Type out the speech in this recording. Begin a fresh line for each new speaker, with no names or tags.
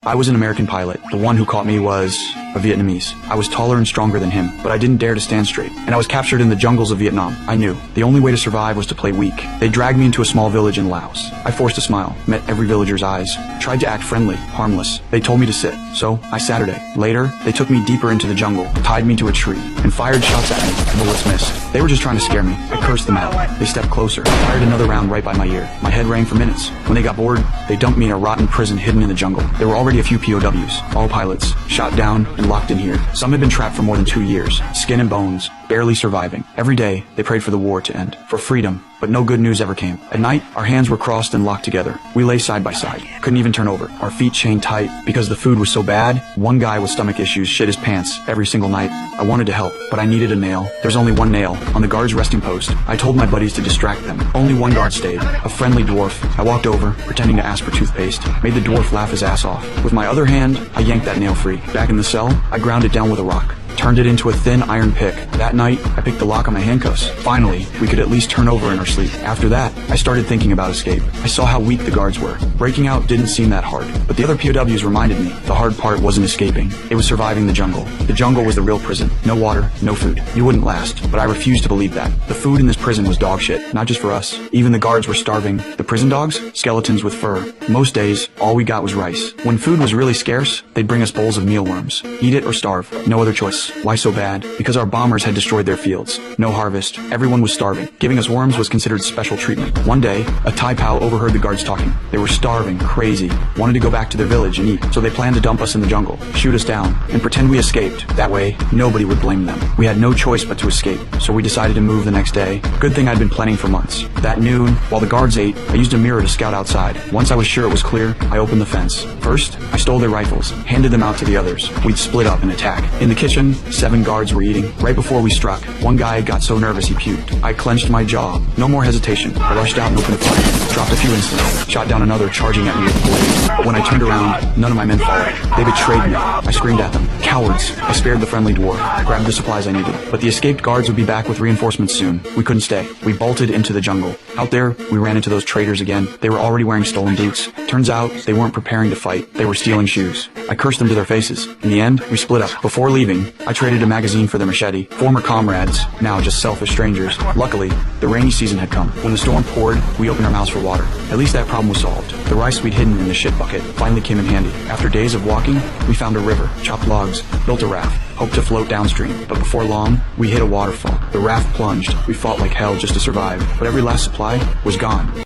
I was an American pilot. The one who caught me was a Vietnamese. I was taller and stronger than him, but I didn't dare to stand straight. And I was captured in the jungles of Vietnam. I knew. The only way to survive was to play weak. They dragged me into a small village in Laos. I forced a smile, met every villager's eyes, tried to act friendly, harmless. They told me to sit, so I sat. Later, they took me deeper into the jungle, tied me to a tree, and fired shots at me. Bullets missed. They were just trying to scare me. I cursed them out. They stepped closer, fired another round right by my ear. My head rang for minutes. When they got bored, they dumped me in a rotten prison hidden in the jungle. There were already a few POWs, all pilots, shot down and locked in here. Some had been trapped for more than 2 years, skin and bones, barely surviving. Every day, they prayed for the war to end, for freedom, but no good news ever came. At night, our hands were crossed and locked together. We lay side by side, couldn't even turn over, our feet chained tight. Because the food was so bad, one guy with stomach issues shit his pants every single night. I wanted to help, but I needed a nail. There's only one nail, on the guard's resting post. I told my buddies to distract them. Only one guard stayed, a friendly dwarf. I walked over, pretending to ask for toothpaste, made the dwarf laugh his ass off. With my other hand, I yanked that nail free. Back in the cell, I ground it down with a rock, turned it into a thin iron pick. That night, I picked the lock on my handcuffs. Finally, we could at least turn over in our sleep. After that, I started thinking about escape. I saw how weak the guards were. Breaking out didn't seem that hard, but the other POWs reminded me the hard part wasn't escaping. It was surviving the jungle. The jungle was the real prison. No water, no food. You wouldn't last, but I refused to believe that. The food in this prison was dog shit, not just for us. Even the guards were starving. The prison dogs? Skeletons with fur. Most days, all we got was rice. When food was really scarce, they'd bring us bowls of mealworms. Eat it or starve. No other choice. Why so bad? Because our bombers had destroyed their fields. No harvest. Everyone was starving. Giving us worms was considered special treatment. One day, a Thai pal overheard the guards talking. They were starving, crazy, wanted to go back to their village and eat, so they planned to dump us in the jungle, shoot us down, and pretend we escaped. That way, nobody would blame them. We had no choice but to escape, so we decided to move the next day. Good thing I'd been planning for months. That noon, while the guards ate, I used a mirror to scout outside. Once I was sure it was clear, I opened the fence. First, I stole their rifles, handed them out to the others. We'd split up and attack. In the kitchen, 7 guards were eating. Right before we struck, one guy got so nervous he puked. I clenched my jaw. No more hesitation. I rushed out and opened a fire. Dropped a few instantly. Shot down another, charging at me with a blade. But when I turned around, none of my men followed. They betrayed me. I screamed at them. Cowards. I spared the friendly dwarf, grabbed the supplies I needed. But the escaped guards would be back with reinforcements soon. We couldn't stay. We bolted into the jungle. Out there, we ran into those traitors again. They were already wearing stolen boots. Turns out, they weren't preparing to fight. They were stealing shoes. I cursed them to their faces. In the end, we split up. Before leaving, I traded a magazine for their machete. Former comrades, now just selfish strangers. Luckily, the rainy season had come. When the storm poured, we opened our mouths for water. At least that problem was solved. The rice we'd hidden in the shit bucket finally came in handy. After days of walking, we found a river, chopped logs, built a raft, hoped to float downstream. But before long, we hit a waterfall. The raft plunged. We fought like hell just to survive, but every last supply was gone.